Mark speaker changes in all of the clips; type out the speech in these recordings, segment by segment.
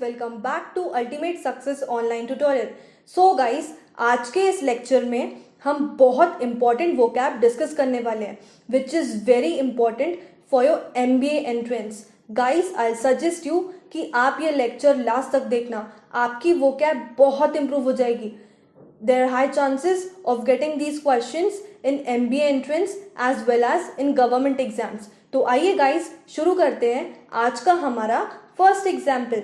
Speaker 1: Welcome back to ultimate success online tutorial. So guys, आज के इस लेक्चर में हम बहुत इंपॉर्टेंट वोकैब डिस्कस करने वाले हैं which is very important for your MBA entrance. Guys, I suggest you कि आप ये लेक्चर लास्ट तक देखना, आपकी वोकैब बहुत इंप्रूव हो जाएगी। There are high chances of getting these questions in MBA entrance as well as in government exams. तो आइए गाइस शुरू करते हैं आज का हमारा फर्स्ट एग्जाम्पल।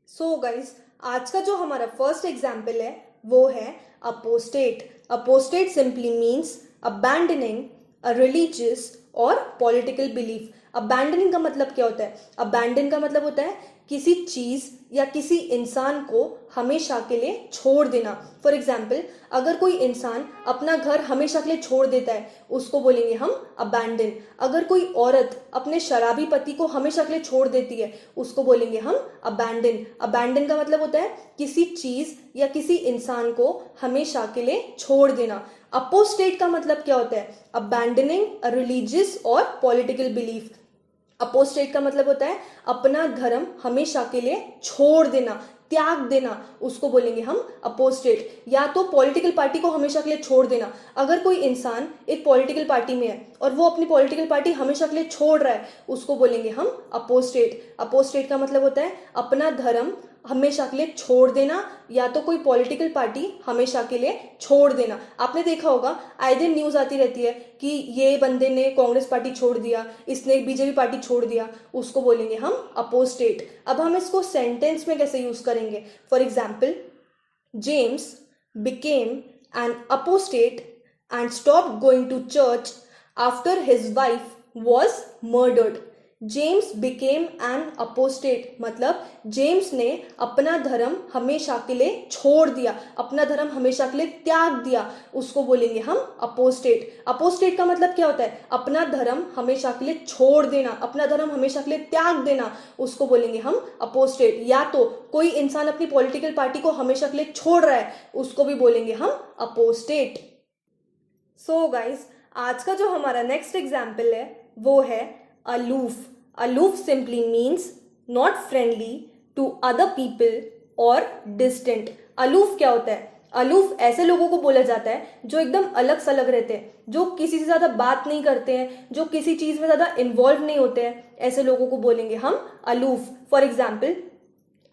Speaker 1: सो गाइस, आज का जो हमारा फर्स्ट एग्जाम्पल है वो है apostate. Apostate simply means abandoning a religious और पॉलिटिकल बिलीफ। अबैंडनिंग का मतलब क्या होता है? अबैंडन का मतलब होता है किसी चीज़ या किसी इंसान को हमेशा के लिए छोड़ देना। फॉर एग्जाम्पल, अगर कोई इंसान अपना घर हमेशा के लिए छोड़ देता है उसको बोलेंगे हम अबैंडन। अगर कोई औरत अपने शराबी पति को हमेशा के लिए छोड़ देती है उसको बोलेंगे हम अबैंडन। अबैंडन का मतलब होता है किसी चीज़ या किसी इंसान को हमेशा के लिए छोड़ देना। अपोस्टेट का मतलब क्या होता है? अबैंडनिंग अ रिलीजियस और पॉलिटिकल बिलीफ। अपोस्टेट का मतलब होता है अपना धर्म हमेशा के लिए छोड़ देना, त्याग देना, उसको बोलेंगे हम अपोस्टेट। या तो पॉलिटिकल पार्टी को हमेशा के लिए छोड़ देना। अगर कोई इंसान एक पॉलिटिकल पार्टी में है और वो अपनी पॉलिटिकल पार्टी हमेशा के लिए छोड़ रहा है उसको बोलेंगे हम अपोस्टेट। अपोस्टेट का मतलब होता है अपना धर्म हमेशा के लिए छोड़ देना या तो कोई पॉलिटिकल पार्टी हमेशा के लिए छोड़ देना। आपने देखा होगा आए दिन न्यूज़ आती रहती है कि ये बंदे ने कांग्रेस पार्टी छोड़ दिया, इसने बीजेपी पार्टी छोड़ दिया, उसको बोलेंगे हम अपोस्टेट। अब हम इसको सेंटेंस में कैसे यूज करेंगे? For example, James became an apostate and stopped going to church after his wife was murdered. James became an apostate मतलब जेम्स ने अपना धर्म हमेशा के लिए छोड़ दिया, अपना धर्म हमेशा के लिए त्याग दिया, उसको बोलेंगे हम अपोस्टेट। अपोस्टेट का मतलब क्या होता है? अपना धर्म हमेशा के लिए छोड़ देना, अपना धर्म हमेशा के लिए त्याग देना, उसको बोलेंगे हम अपोस्टेट। या तो कोई इंसान अपनी पॉलिटिकल पार्टी को हमेशा के लिए छोड़ रहा है उसको भी बोलेंगे हम अपोस्टेट। सो गाइस, आज का जो हमारा नेक्स्ट एग्जाम्पल है वो है aloof. Aloof simply means not friendly to other people or distant. aloof क्या होता है? aloof ऐसे लोगों को बोला जाता है जो एकदम अलग सलग रहते हैं, जो किसी से ज़्यादा बात नहीं करते हैं, जो किसी चीज़ में ज़्यादा इन्वॉल्व नहीं होते हैं, ऐसे लोगों को बोलेंगे हम aloof. फॉर एग्जाम्पल,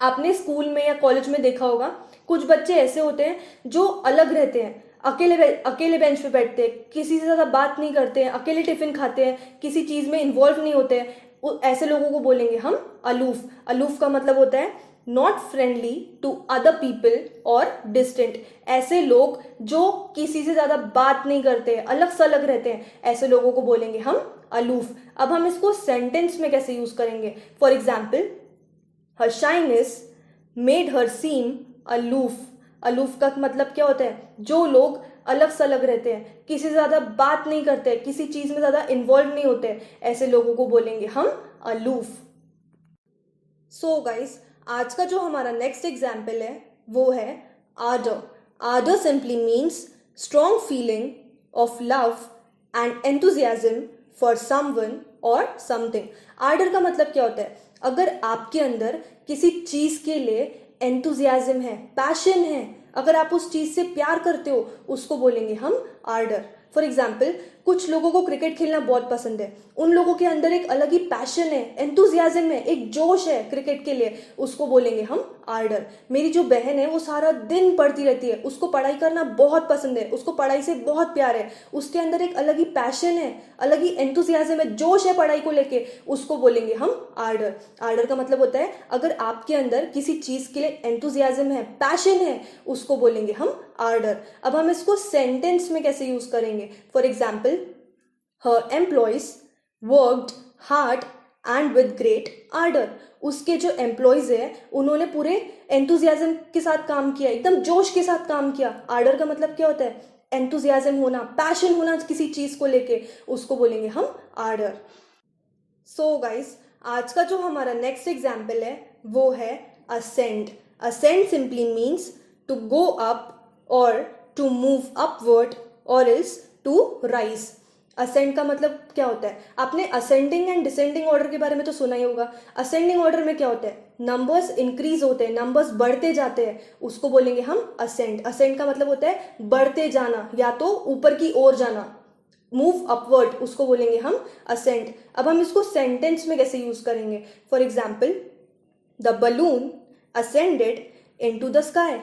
Speaker 1: आपने स्कूल में या कॉलेज में देखा होगा कुछ बच्चे ऐसे होते हैं जो अलग रहते हैं, अकेले बेंच पे बैठते हैं, किसी से ज़्यादा बात नहीं करते हैं, अकेले टिफिन खाते हैं, किसी चीज़ में इन्वॉल्व नहीं होते हैं, ऐसे लोगों को बोलेंगे हम अलूफ। अलूफ का मतलब होता है not friendly to other people और डिस्टेंट। ऐसे लोग जो किसी से ज़्यादा बात नहीं करते, अलग सलग रहते हैं, ऐसे लोगों को बोलेंगे हम अलूफ। अब हम इसको सेंटेंस में कैसे यूज़ करेंगे? For example, her shyness made her seem aloof. Aloof का मतलब क्या होता है? जो लोग अलग सलग रहते हैं, किसी से ज़्यादा बात नहीं करते, किसी चीज़ में ज़्यादा इन्वॉल्व नहीं होते, ऐसे लोगों को बोलेंगे हम अलूफ। सो गाइस, आज का जो हमारा नेक्स्ट एग्जाम्पल है वो है order. Order simply means strong feeling of love and enthusiasm for someone और समथिंग। आर्डर का मतलब क्या होता है? अगर आपके अंदर किसी चीज़ के लिए एंथुजियाज्म है, पैशन है, अगर आप उस चीज़ से प्यार करते हो उसको बोलेंगे हम आर्डर। फॉर एग्जाम्पल, कुछ लोगों को क्रिकेट खेलना बहुत पसंद है, उन लोगों के अंदर एक अलग ही पैशन है, एंथुजियाज्म है, एक जोश है क्रिकेट के लिए, उसको बोलेंगे हम आर्डर। मेरी जो बहन है वो सारा दिन पढ़ती रहती है, उसको पढ़ाई करना बहुत पसंद है, उसको पढ़ाई से बहुत प्यार है, उसके अंदर एक अलग ही पैशन है, अलग ही एंथुजियाज्म है, जोश है पढ़ाई को लेके, उसको बोलेंगे हम आर्डर। आर्डर का मतलब होता है अगर आपके अंदर किसी चीज़ के लिए एंथुजियाज्म है, पैशन है, उसको बोलेंगे हम आर्डर। अब हम इसको सेंटेंस में कैसे यूज करेंगे? For example, her employees worked hard and with great order. उसके जो एम्प्लॉयज है उन्होंने पूरे एंथुजियाज्म के साथ काम किया, एकदम जोश के साथ काम किया। आर्डर का मतलब क्या होता है? एंथुजियाज्म होना, पैशन होना किसी चीज को लेके, उसको बोलेंगे हम आर्डर। सो गाइस, आज का जो हमारा नेक्स्ट एग्जाम्पल है वो है ascend. Ascend simply means to go up और टू मूव अपवर्ड और इज टू राइज। असेंड का मतलब क्या होता है? आपने असेंडिंग एंड डिसेंडिंग ऑर्डर के बारे में तो सुना ही होगा। असेंडिंग ऑर्डर में क्या होता है? नंबर्स इंक्रीज होते हैं, नंबर्स बढ़ते जाते हैं, उसको बोलेंगे हम असेंड। असेंड का मतलब होता है बढ़ते जाना, या तो ऊपर की ओर जाना, मूव अपवर्ड, उसको बोलेंगे हम असेंड। अब हम इसको सेंटेंस में कैसे यूज करेंगे? For example, the balloon ascended into the sky.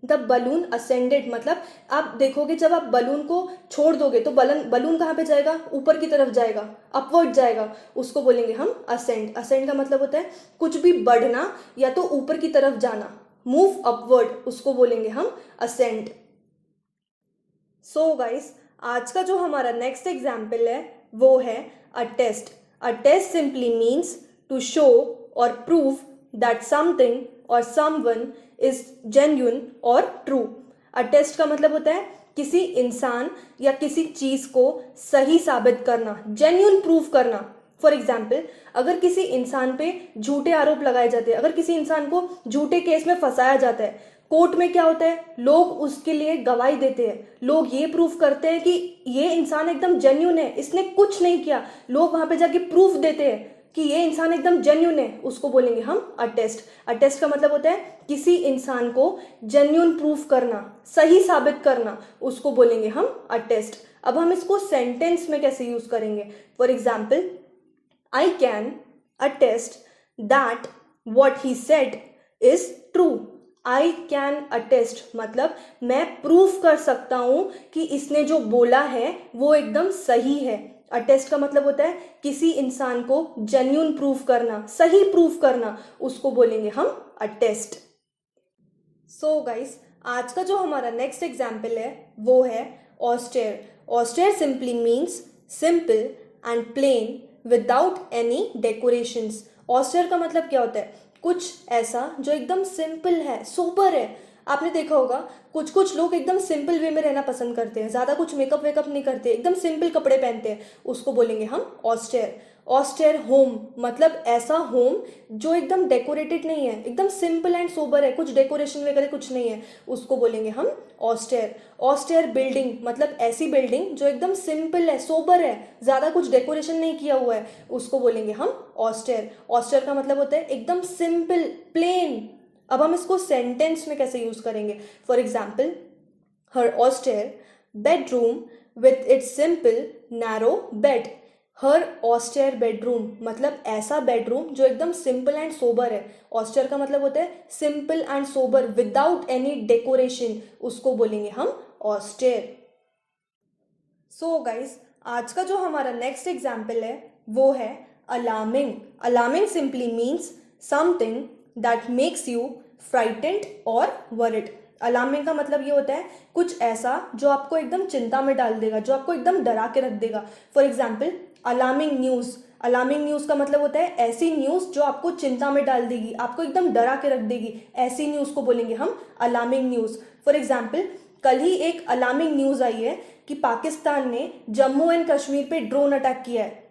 Speaker 1: The balloon ascended मतलब आप देखोगे जब आप बलून को छोड़ दोगे तो बलून कहाँ पे जाएगा? ऊपर की तरफ जाएगा, अपवर्ड जाएगा, उसको बोलेंगे हम असेंड। असेंड का मतलब होता है कुछ भी बढ़ना या तो ऊपर की तरफ जाना, मूव अपवर्ड, उसको बोलेंगे हम असेंड। सो गाइस, आज का जो हमारा नेक्स्ट एग्जाम्पल है वो है attest. Attest simply means to show और प्रूव दैट समथिंग और समवन इज जेन्युइन और ट्रू। अ टेस्ट का मतलब होता है किसी इंसान या किसी चीज को सही साबित करना, जेन्युइन प्रूव करना। फॉर एग्जाम्पल, अगर किसी इंसान पे झूठे आरोप लगाए जाते हैं, अगर किसी इंसान को झूठे केस में फंसाया जाता है, कोर्ट में क्या होता है? लोग उसके लिए गवाही देते हैं, लोग ये प्रूफ करते हैं कि ये इंसान एकदम जेन्युइन है, इसने कुछ नहीं किया। लोग वहां पे जाके प्रूफ देते हैं कि ये इंसान एकदम जेन्युइन है, उसको बोलेंगे हम अटेस्ट। अटेस्ट का मतलब होता है किसी इंसान को जेन्युइन प्रूफ करना, सही साबित करना, उसको बोलेंगे हम अटेस्ट। अब हम इसको सेंटेंस में कैसे यूज करेंगे? For example, I can attest that what he said is true. I can attest मतलब मैं प्रूफ कर सकता हूं कि इसने जो बोला है वो एकदम सही है। अटेस्ट का मतलब होता है किसी इंसान को जेन्युइन प्रूफ करना, सही प्रूफ करना, उसको बोलेंगे हम अटेस्ट। सो गाइस, आज का जो हमारा नेक्स्ट एग्जाम्पल है वो है austere. Austere simply means simple and plain without any decorations. Austere का मतलब क्या होता है? कुछ ऐसा जो एकदम सिंपल है, सोबर है। आपने देखा होगा कुछ कुछ लोग एकदम सिंपल वे में रहना पसंद करते हैं, ज्यादा कुछ मेकअप वेकअप नहीं करते, एकदम सिंपल कपड़े पहनते हैं, उसको बोलेंगे हम ऑस्टेयर। ऑस्टेयर होम मतलब ऐसा होम जो एकदम डेकोरेटेड नहीं है, एकदम सिंपल एंड सोबर है, कुछ डेकोरेशन वगैरह कुछ नहीं है, उसको बोलेंगे हम ऑस्टेयर। ऑस्टेयर बिल्डिंग मतलब ऐसी बिल्डिंग जो एकदम सिंपल है, सोबर है, ज्यादा कुछ डेकोरेशन नहीं किया हुआ है, उसको बोलेंगे हम ऑस्टेयर। ऑस्टेयर का मतलब होता है एकदम सिंपल, प्लेन। अब हम इसको सेंटेंस में कैसे यूज करेंगे? For example, her austere bedroom with its simple narrow bed. Her austere bedroom मतलब ऐसा बेडरूम जो एकदम सिंपल एंड सोबर है। ऑस्टेयर का मतलब होता है simple and sober without any decoration, उसको बोलेंगे हम ऑस्टेयर। सो गाइस, आज का जो हमारा नेक्स्ट एग्जाम्पल है वो है alarming. Alarming simply means something that makes you frightened और वरिड। अलार्मिंग का मतलब ये होता है कुछ ऐसा जो आपको एकदम चिंता में डाल देगा, जो आपको एकदम डरा के रख देगा। For example, alarming news. Alarming news का मतलब होता है ऐसी न्यूज जो आपको चिंता में डाल देगी, आपको एकदम डरा के रख देगी, ऐसी न्यूज को बोलेंगे हम अलार्मिंग न्यूज। फॉर एग्जाम्पल, कल ही एक अलार्मिंग न्यूज आई है कि पाकिस्तान ने जम्मू एंड कश्मीर पे ड्रोन अटैक किया है,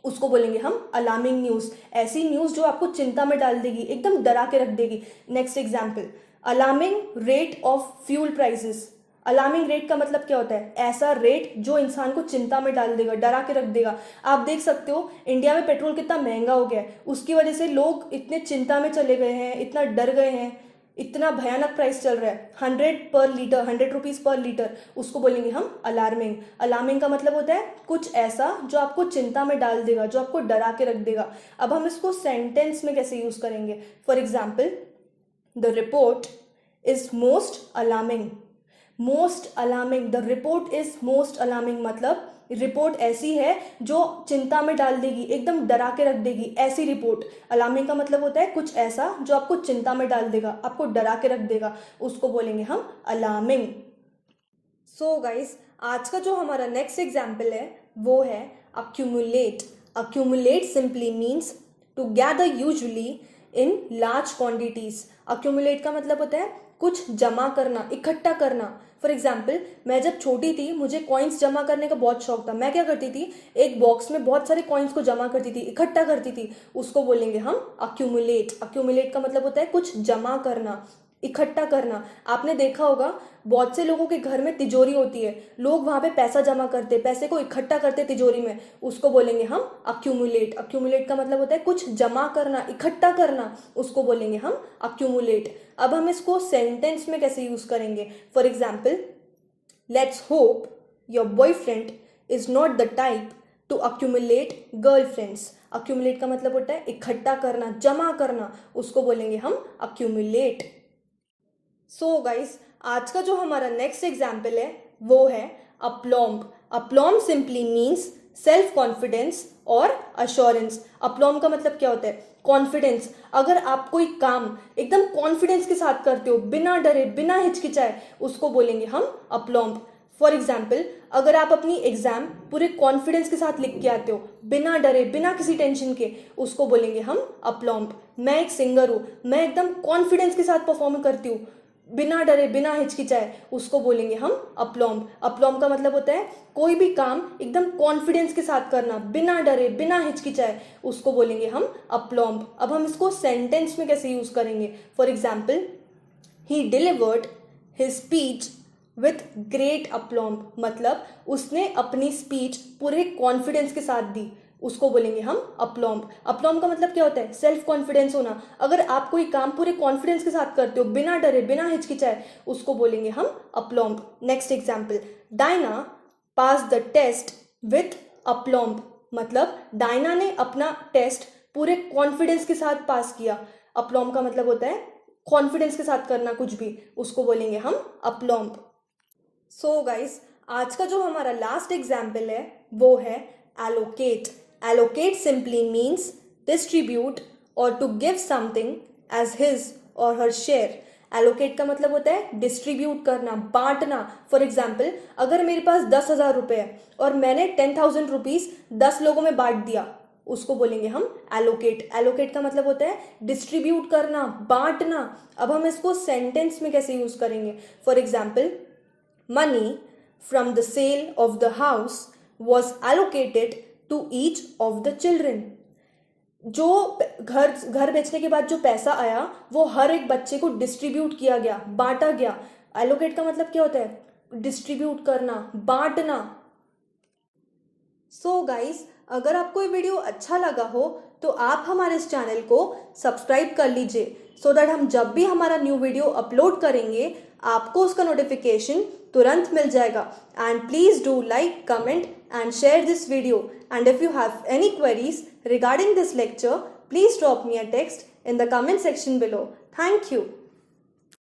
Speaker 1: उसको बोलेंगे हम अलार्मिंग न्यूज। ऐसी न्यूज जो आपको चिंता में डाल देगी, एकदम डरा के रख देगी। Next example, alarming rate of fuel prices. Alarming rate का मतलब क्या होता है? ऐसा रेट जो इंसान को चिंता में डाल देगा, डरा के रख देगा। आप देख सकते हो इंडिया में पेट्रोल कितना महंगा हो गया है, उसकी वजह से लोग इतने चिंता में चले गए हैं, इतना डर गए हैं, इतना भयानक प्राइस चल रहा है, 100 पर लीटर, 100 रुपीज पर लीटर, उसको बोलेंगे हम अलार्मिंग। अलार्मिंग का मतलब होता है कुछ ऐसा जो आपको चिंता में डाल देगा, जो आपको डरा के रख देगा। अब हम इसको सेंटेंस में कैसे यूज करेंगे? For example, the report is most alarming. Most alarming, the report is most alarming मतलब रिपोर्ट ऐसी है जो चिंता में डाल देगी, एकदम डरा के रख देगी, ऐसी रिपोर्ट। अलार्मिंग का मतलब होता है कुछ ऐसा जो आपको चिंता में डाल देगा, आपको डरा के रख देगा, उसको बोलेंगे हम अलार्मिंग। सो गाइस, आज का जो हमारा नेक्स्ट एग्जाम्पल है वो है accumulate. Accumulate simply means to gather usually in large quantities. Accumulate का मतलब होता है कुछ जमा करना, इकट्ठा करना। फॉर एग्जाम्पल, मैं जब छोटी थी मुझे कॉइन्स जमा करने का बहुत शौक था। मैं क्या करती थी, एक बॉक्स में बहुत सारे कॉइन्स को जमा करती थी, इकट्ठा करती थी, उसको बोलेंगे हम अक्यूमुलेट। अक्यूमुलेट का मतलब होता है कुछ जमा करना। इकट्ठा करना। आपने देखा होगा बहुत से लोगों के घर में तिजोरी होती है, लोग वहां पे पैसा जमा करते, पैसे को इकट्ठा करते तिजोरी में, उसको बोलेंगे हम अक्यूमुलेट। अक्यूमुलेट का मतलब होता है कुछ जमा करना, इकट्ठा करना, उसको बोलेंगे हम अक्यूमुलेट। अब हम इसको सेंटेंस में कैसे यूज करेंगे? For example, let's hope your boyfriend is not the type two accumulate girlfriends. Accumulate का मतलब होता है इकट्ठा करना, जमा करना, उसको बोलेंगे हम अक्यूमुलेट। सो गाइस, आज का जो हमारा नेक्स्ट एग्जाम्पल है वो है अप्लॉम्ब। अप्लॉम्ब सिंपली मीन्स सेल्फ कॉन्फिडेंस और अश्योरेंस। अप्लॉम्ब का मतलब क्या होता है? कॉन्फिडेंस। अगर आप कोई काम एकदम कॉन्फिडेंस के साथ करते हो, बिना डरे, बिना हिचकिचाए, उसको बोलेंगे हम अप्लॉम्ब। फॉर एग्जाम्पल, अगर आप अपनी एग्जाम पूरे कॉन्फिडेंस के साथ लिख के आते हो, बिना डरे, बिना किसी टेंशन के, उसको बोलेंगे हम अप्लॉम्ब। मैं एक सिंगर हूँ, मैं एकदम कॉन्फिडेंस के साथ परफॉर्म करती हूँ, बिना डरे, बिना हिचकिचाए, उसको बोलेंगे हम अप्लॉम्ब। अप्लॉम्ब का मतलब होता है कोई भी काम एकदम कॉन्फिडेंस के साथ करना, बिना डरे, बिना हिचकिचाए, उसको बोलेंगे हम अप्लॉम्ब। अब हम इसको सेंटेंस में कैसे यूज करेंगे? For example, he delivered his speech with great aplomb. मतलब उसने अपनी स्पीच पूरे कॉन्फिडेंस के साथ दी, उसको बोलेंगे हम अप्लॉम्ब। अप्लॉम्ब का मतलब क्या होता है? सेल्फ कॉन्फिडेंस होना। अगर आप कोई काम पूरे कॉन्फिडेंस के साथ करते हो, बिना डरे, बिना हिचकिचाए, उसको बोलेंगे हम aplomb. Next example, Diana pass the test with aplomb. मतलब डायना ने अपना टेस्ट पूरे कॉन्फिडेंस के साथ पास किया। अप्लॉम्ब का मतलब होता है कॉन्फिडेंस के साथ करना कुछ भी, उसको बोलेंगे हम अप्लॉम्ब। सो गाइस, आज का जो हमारा लास्ट एग्जाम्पल है वो है allocate. Allocate simply means distribute or to give something as his or her share. Allocate का मतलब होता है डिस्ट्रीब्यूट करना, बांटना। फॉर एग्जाम्पल, अगर मेरे पास 10,000 रुपये है और मैंने 10,000 रुपीज 10 लोगों में बांट दिया, उसको बोलेंगे हम allocate. allocate का मतलब होता है डिस्ट्रीब्यूट करना, बांटना। अब हम इसको सेंटेंस में कैसे यूज करेंगे? For example, money from the sale of the house was allocated to each of the children. जो घर बेचने के बाद जो पैसा आया वो हर एक बच्चे को डिस्ट्रीब्यूट किया गया, बांटा गया। एलोकेट का मतलब क्या होता है? डिस्ट्रीब्यूट करना, बांटना। सो गाइस, अगर आपको ये वीडियो अच्छा लगा हो तो आप हमारे इस चैनल को सब्सक्राइब कर लीजिए, सो दैट हम जब भी हमारा न्यू वीडियो अपलोड करेंगे आपको उसका नोटिफिकेशन तुरंत मिल जाएगा। And please do like, comment and share this video. And if you have any queries regarding this lecture, please drop me a text in the comment section below. Thank you.